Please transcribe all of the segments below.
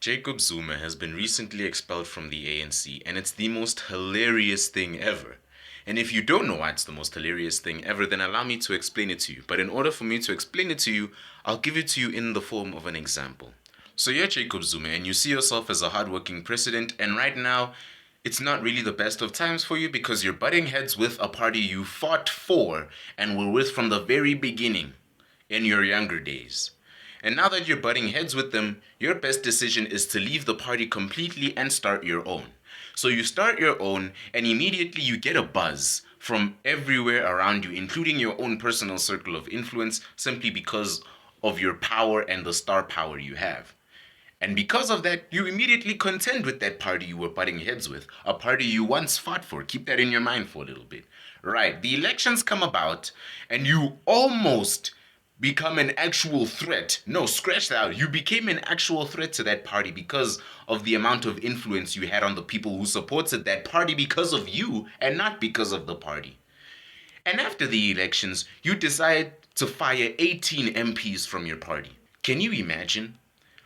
Jacob Zuma has been recently expelled from the ANC, and it's the most hilarious thing ever. And if you don't know why it's the most hilarious thing ever, then allow me to explain it to you. But in order for me to explain it to you, I'll give it to you in the form of an example. So you're Jacob Zuma, and you see yourself as a hardworking president, and right now, it's not really the best of times for you because you're butting heads with a party you fought for and were with from the very beginning in your younger days. And now that you're butting heads with them, your best decision is to leave the party completely and start your own. So you start your own, and immediately you get a buzz from everywhere around you, including your own personal circle of influence, simply because of your power and the star power you have. And because of that, you immediately contend with that party you were butting heads with, a party you once fought for. Keep that in your mind for a little bit. Right, the elections come about, and you almost become an actual threat. No, scratch that out. You became an actual threat to that party because of the amount of influence you had on the people who supported that party because of you and not because of the party. And after the elections, you decide to fire 18 MPs from your party. Can you imagine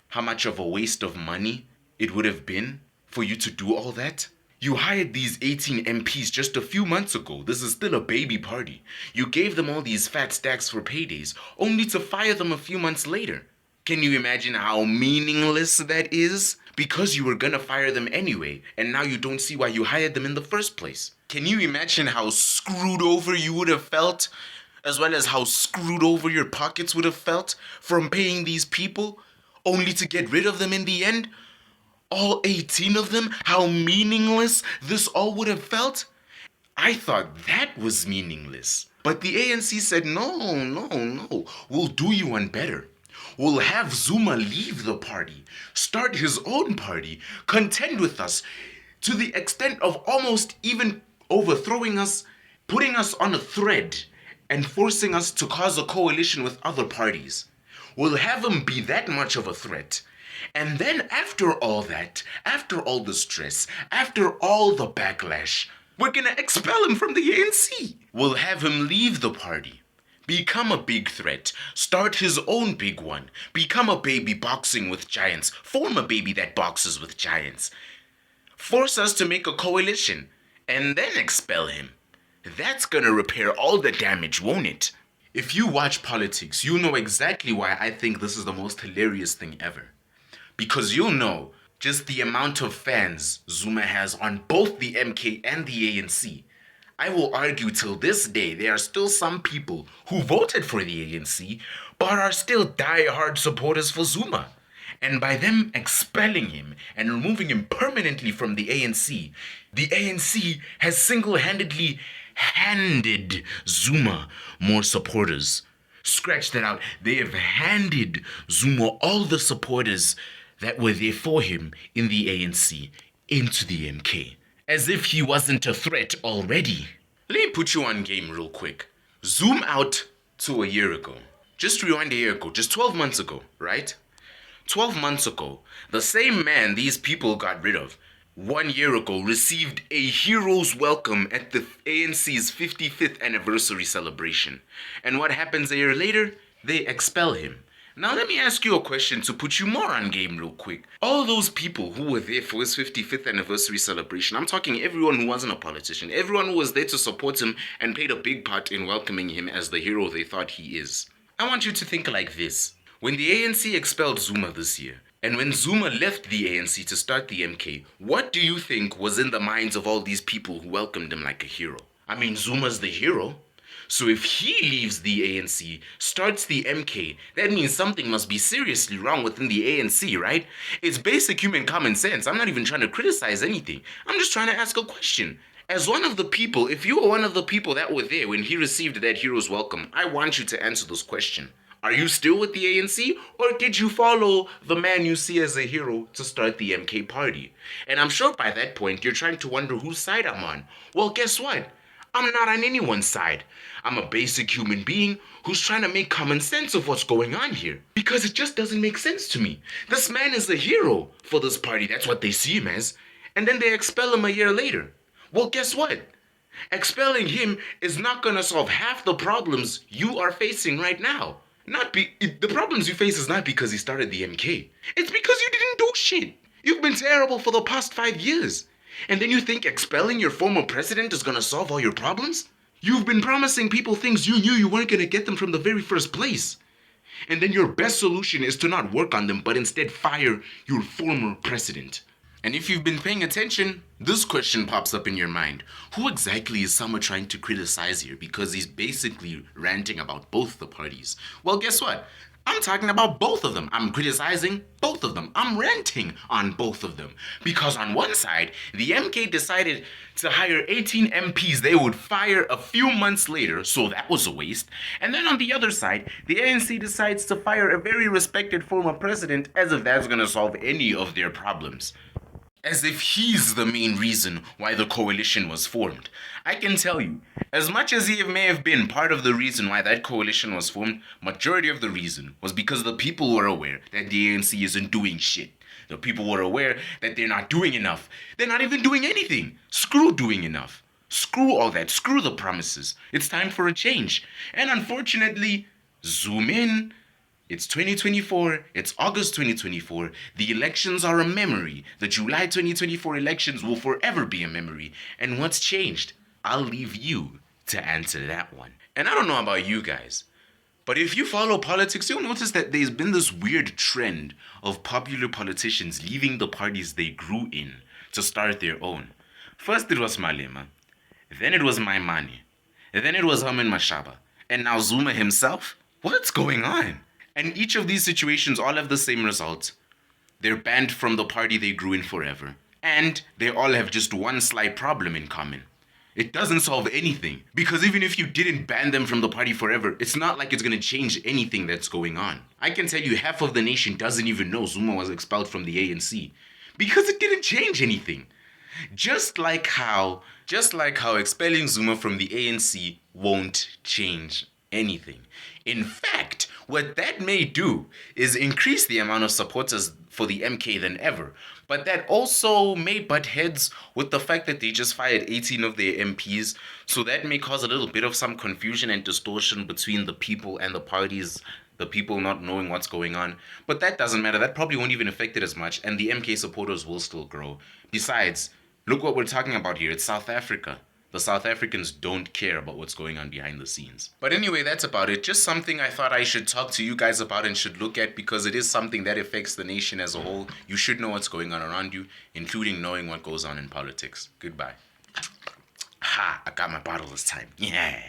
how much of a waste of money it would have been for you to do all that? You hired these 18 MPs just a few months ago. This is still a baby party. You gave them all these fat stacks for paydays, only to fire them a few months later. Can you imagine how meaningless that is? Because you were gonna fire them anyway, and now you don't see why you hired them in the first place. Can you imagine how screwed over you would have felt? As well as how screwed over your pockets would have felt from paying these people, only to get rid of them in the end? All 18 of them? How meaningless this all would have felt? I thought that was meaningless. But the ANC said, no. We'll do you one better. We'll have Zuma leave the party, start his own party, contend with us, to the extent of almost even overthrowing us, putting us on a thread, and forcing us to cause a coalition with other parties. We'll have him be that much of a threat. And then after all that, after all the stress, after all the backlash, we're gonna expel him from the ANC. We'll have him leave the party, become a big threat, start his own big one, become a baby boxing with giants, form a baby that boxes with giants, force us to make a coalition, and then expel him. That's gonna repair all the damage, won't it? If you watch politics, you know exactly why I think this is the most hilarious thing ever. Because you'll know just the amount of fans Zuma has on both the MK and the ANC. I will argue till this day there are still some people who voted for the ANC but are still die-hard supporters for Zuma. And by them expelling him and removing him permanently from the ANC has single-handedly handed Zuma more supporters. Scratch that out. They have handed Zuma all the supporters that were there for him in the ANC into the MK. As if he wasn't a threat already. Let me put you on game real quick. Zoom out to a year ago. Just rewind a year ago, just 12 months ago, right? 12 months ago, the same man these people got rid of 1 year ago received a hero's welcome at the ANC's 55th anniversary celebration. And what happens a year later? They expel him. Now let me ask you a question to put you more on game real quick. All those people who were there for his 55th anniversary celebration, I'm talking everyone who wasn't a politician, everyone who was there to support him and played a big part in welcoming him as the hero they thought he is. I want you to think like this. When the ANC expelled Zuma this year, and when Zuma left the ANC to start the MK, what do you think was in the minds of all these people who welcomed him like a hero? I mean, Zuma's the hero. So if he leaves the ANC, starts the MK, that means something must be seriously wrong within the ANC, right? It's basic human common sense. I'm not even trying to criticize anything. I'm just trying to ask a question. As one of the people, if you were one of the people that were there when he received that hero's welcome, I want you to answer this question. Are you still with the ANC, or did you follow the man you see as a hero to start the MK party? And I'm sure by that point, you're trying to wonder whose side I'm on. Well, guess what? I'm not on anyone's side. I'm a basic human being who's trying to make common sense of what's going on here. Because it just doesn't make sense to me. This man is a hero for this party. That's what they see him as. And then they expel him a year later. Well, guess what? Expelling him is not going to solve half the problems you are facing right now. The problems you face is not because he started the MK. It's because you didn't do shit. You've been terrible for the past 5 years. And then you think expelling your former president is gonna solve all your problems? You've been promising people things you knew you weren't gonna get them from the very first place. And then your best solution is to not work on them, but instead fire your former president. And if you've been paying attention, this question pops up in your mind. Who exactly is Summer trying to criticize here? Because he's basically ranting about both the parties. Well, guess what? I'm talking about both of them. I'm criticizing both of them. I'm ranting on both of them. Because on one side, the MK decided to hire 18 MPs they would fire a few months later, so that was a waste. And then on the other side, the ANC decides to fire a very respected former president as if that's gonna solve any of their problems. As if he's the main reason why the coalition was formed. I can tell you, as much as he may have been part of the reason why that coalition was formed, majority of the reason was because the people were aware that the ANC isn't doing shit. The people were aware that they're not doing enough. They're not even doing anything. Screw doing enough. Screw all that. Screw the promises. It's time for a change. And unfortunately, zoom in. It's 2024, it's August 2024, the elections are a memory. The July 2024 elections will forever be a memory. And what's changed? I'll leave you to answer that one. And I don't know about you guys, but if you follow politics, you'll notice that there's been this weird trend of popular politicians leaving the parties they grew in to start their own. First it was Malema, then it was Maimane, then it was Herman Mashaba, and now Zuma himself? What's going on? And each of these situations all have the same result. They're banned from the party they grew in forever. And they all have just one slight problem in common. It doesn't solve anything. Because even if you didn't ban them from the party forever, it's not like it's gonna change anything that's going on. I can tell you half of the nation doesn't even know Zuma was expelled from the ANC. Because it didn't change anything. Just like how expelling Zuma from the ANC won't change anything. In fact, what that may do is increase the amount of supporters for the MK than ever. But that also may butt heads with the fact that they just fired 18 of their MPs. So that may cause a little bit of some confusion and distortion between the people and the parties, the people not knowing what's going on. But that doesn't matter. That probably won't even affect it as much. And the MK supporters will still grow. Besides, look what we're talking about here. It's South Africa. The South Africans don't care about what's going on behind the scenes. But anyway, that's about it. Just something I thought I should talk to you guys about and should look at because it is something that affects the nation as a whole. You should know what's going on around you, including knowing what goes on in politics. Goodbye. Ha! I got my bottle this time. Yeah.